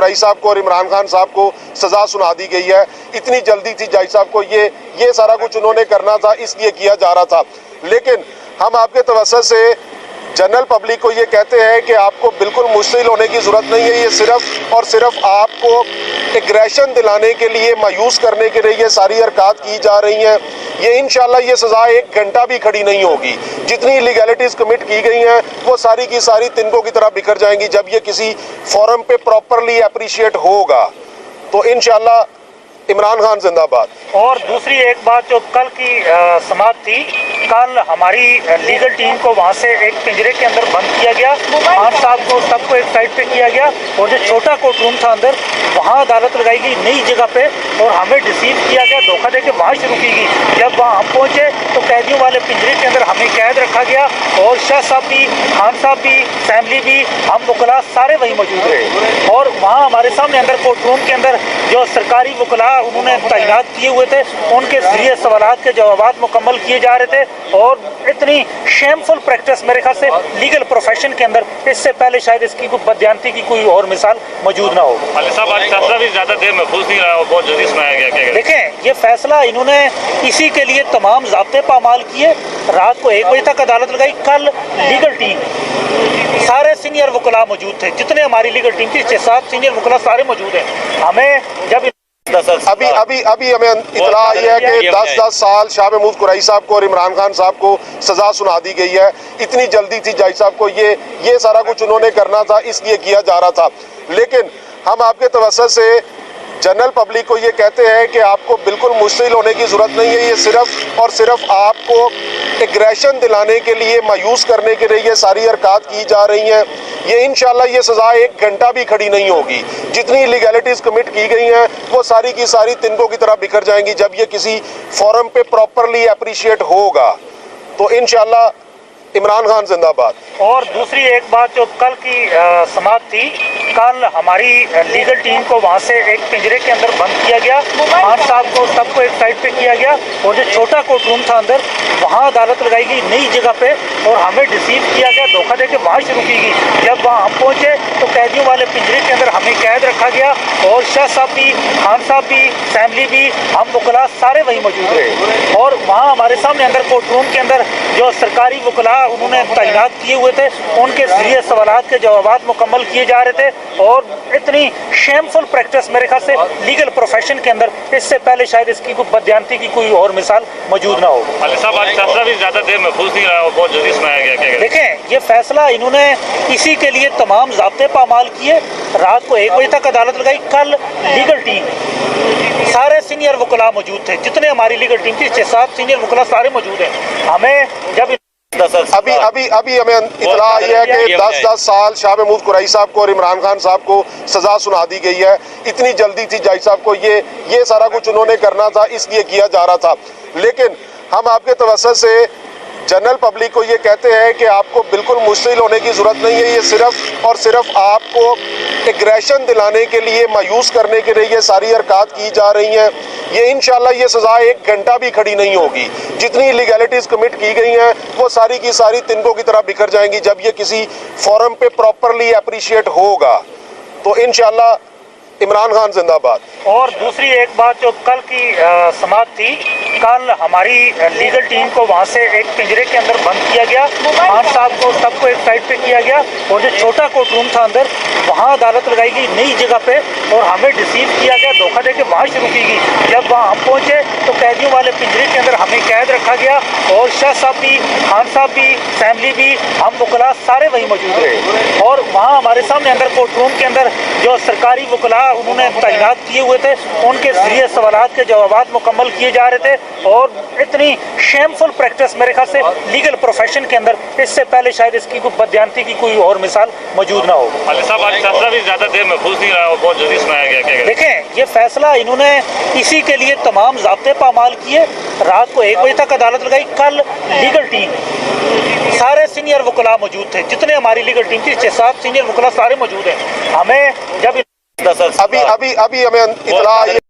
قریشی صاحب کو اور عمران خان صاحب کو سزا سنا دی گئی ہے۔ اتنی جلدی تھی جج صاحب کو، یہ سارا کچھ انہوں نے کرنا تھا، اس لیے کیا جا رہا تھا۔ لیکن ہم آپ کے توسط سے جنرل پبلک کو یہ کہتے ہیں کہ آپ کو بالکل مشتعل ہونے کی ضرورت نہیں ہے۔ یہ صرف اور صرف آپ کو ایگریشن دلانے کے لیے، مایوس کرنے کے لیے یہ ساری حرکات کی جا رہی ہیں۔ یہ انشاءاللہ یہ سزا ایک گھنٹہ بھی کھڑی نہیں ہوگی۔ جتنی لیگیلٹیز کمٹ کی گئی ہیں وہ ساری کی ساری تنکوں کی طرح بکھر جائیں گی جب یہ کسی فورم پہ پراپرلی اپریشیٹ ہوگا۔ تو انشاءاللہ عمران خان زندہ باد۔ اور دوسری ایک بات جو کل کی سماعت تھی، کل ہماری لیگل ٹیم کو وہاں سے ایک پنجرے کے اندر بند کیا گیا، خان صاحب کو سب کو ایک سائڈ پہ کیا گیا، اور جو چھوٹا کورٹ روم تھا اندر وہاں عدالت لگائی گئی نئی جگہ پہ، اور ہمیں ڈسیو کیا گیا، دھوکہ دے کے وہاں شروع کی گئی۔ جب وہاں ہم پہنچے تو قیدیوں والے پنجرے کے اندر ہمیں قید رکھا گیا، اور شاہ صاحب بھی، خان صاحب بھی، اسمبلی بھی، ہم وکلاء سارے وہیں موجود رہے، اور وہاں ہمارے سامنے اندر کورٹ روم کے اندر جو سرکاری وکلاء انہوں نے تعینات کیے ہوئے تھے، ان کے ذریعے سوالات کے جوابات مکمل کیے جا رہے تھے۔ اور اتنی شیمفل پریکٹس میرے خیال سے لیگل پروفیشن کے اندر اس سے پہلے شاید اس کی کوئی بددیانتی کی کوئی اور مثال موجود نہ ہو۔ علی صاحب آج فیصلہ بھی زیادہ دیر محفوظ نہیں رہا اور بہت جلدی سنایا گیا، کیا دیکھیں یہ فیصلہ انہوں نے اسی کے لیے تمام ضابطے پامال کیے، رات کو 1 بجے تک عدالت لگائی۔ کل لیگل ٹیم سارے سینئر وکلاء موجود تھے، جتنے ہماری لیگل ٹیم تھی 6-7 سینئر وکلاء سارے موجود ہیں۔ ہمیں جب ابھی ہمیں اطلاع آئی ہے کہ 10 سال شاہ محمود قریشی صاحب کو اور عمران خان صاحب کو سزا سنا دی گئی ہے۔ اتنی جلدی تھی جج صاحب کو، یہ سارا کچھ انہوں نے کرنا تھا، اس لیے کیا جا رہا تھا۔ لیکن ہم آپ کے توسط سے جنرل پبلک کو یہ کہتے ہیں کہ آپ کو بالکل مشتعل ہونے کی ضرورت نہیں ہے۔ یہ صرف اور صرف آپ کو ایگریشن دلانے کے لیے، مایوس کرنے کے لیے یہ ساری حرکات کی جا رہی ہیں۔ یہ انشاءاللہ یہ سزا ایک گھنٹہ بھی کھڑی نہیں ہوگی۔ جتنی لیگیلٹیز کمٹ کی گئی ہیں وہ ساری کی ساری تنکوں کی طرح بکھر جائیں گی جب یہ کسی فورم پہ پراپرلی اپریشیٹ ہوگا۔ تو انشاءاللہ عمران خان زندہ باد۔ اور دوسری ایک بات جو کل کی سماعت تھی، کل ہماری لیگل ٹیم کو وہاں سے ایک پنجرے کے اندر بند کیا گیا، خان صاحب کو سب کو ایک سائڈ پہ کیا گیا، اور جو چھوٹا کورٹ روم تھا اندر وہاں عدالت لگائی گئی نئی جگہ پہ، اور ہمیں ڈسیو کیا گیا، دھوکہ دے کے وہاں شروع کی گئی۔ جب وہاں ہم پہنچے تو قیدیوں والے پنجرے کے اندر ہمیں قید رکھا گیا، اور شاہ صاحب بھی، خان صاحب بھی، اسمبلی بھی، ہم وکلاء سارے وہیں موجود رہے، اور وہاں ہمارے سامنے اندر کورٹ روم کے اندر جو سرکاری وکلاء انہوں نے تعینات کیے ہوئے تھے، ان کے ذریعے سوالات کے جوابات مکمل کیے جا رہے تھے۔ اور اتنی شیمفل پریکٹس میرے خیال سے لیگل پروفیشن کے اندر اس سے پہلے شاید اس کی کوئی بددیانتی کی کوئی اور مثال موجود نہ ہو۔ علی صاحب آج فیصلہ بھی زیادہ دیر محفوظ نہیں رہا اور بہت جلدی سنایا گیا، کیا دیکھیں یہ فیصلہ انہوں نے اسی کے لیے تمام ضابطے پامال کیے، رات کو 1 بجے تک عدالت لگائی۔ کل لیگل ٹیم سارے سینئر وکلاء موجود تھے، جتنے ہماری لیگل ٹیم تھی 6-7 سینئر وکلاء سارے موجود ہیں۔ ہمیں جب ابھی ہمیں اطلاع آئی ہے کہ 10 سال شاہ محمود قریشی صاحب کو اور عمران خان صاحب کو سزا سنا دی گئی ہے۔ اتنی جلدی تھی جج صاحب کو، یہ سارا کچھ انہوں نے کرنا تھا، اس لیے کیا جا رہا تھا۔ لیکن ہم آپ کے توسط سے جنرل پبلک کو یہ کہتے ہیں کہ آپ کو بالکل مشتعل ہونے کی ضرورت نہیں ہے۔ یہ صرف اور صرف آپ کو ایگریشن دلانے کے لیے، مایوس کرنے کے لیے یہ ساری حرکات کی جا رہی ہیں۔ یہ انشاءاللہ یہ سزا ایک گھنٹہ بھی کھڑی نہیں ہوگی۔ جتنی لیگیلٹیز کمٹ کی گئی ہیں وہ ساری کی ساری تنکوں کی طرح بکھر جائیں گی جب یہ کسی فورم پہ پراپرلی اپریشیٹ ہوگا۔ تو انشاءاللہ عمران خان زندہ باد۔ اور دوسری ایک بات جو کل کی سماعت تھی، کل ہماری لیگل ٹیم کو وہاں سے ایک پنجرے کے اندر بند کیا گیا، خان صاحب کو سب کو ایک سائڈ پہ کیا گیا، اور جو چھوٹا کورٹ روم تھا اندر وہاں عدالت لگائی گئی نئی جگہ پہ، اور ہمیں ڈسیو کیا گیا، دھوکہ دے کے وہاں شروع کی گئی۔ جب وہاں ہم پہنچے تو قیدیوں والے پنجرے کے اندر ہمیں قید رکھا گیا، اور شاہ صاحب بھی، خان صاحب بھی، اسمبلی بھی، ہم وکلاء سارے وہیں موجود رہے، اور وہاں ہمارے سامنے اندر کورٹ روم کے اندر جو سرکاری وکلاء انہوں نے تعینات کیے ہوئے تھے، ان کے ذریعے سوالات کے جوابات مکمل کیے جا رہے تھے۔ اور اتنی شیمفل پریکٹس میرے خیال سے لیگل پروفیشن کے اندر اس سے پہلے شاید اس کی کوئی بددیانتی کی کوئی اور مثال موجود نہ ہو۔ علی صاحب آج فیصلہ بھی زیادہ دیر محفوظ نہیں رہا اور بہت جلدی سنایا گیا، کیا دیکھیں یہ فیصلہ انہوں نے اسی کے لیے تمام ضابطے پامال کیے، رات کو 1 بجے تک عدالت لگائی۔ کل لیگل ٹیم سارے سینئر وکلاء موجود تھے، جتنے ہماری لیگل ٹیم تھی 6-7 سینئر وکلاء سارے موجود ہیں۔ ہمیں جب ابھی ہمیں اطلاع آئی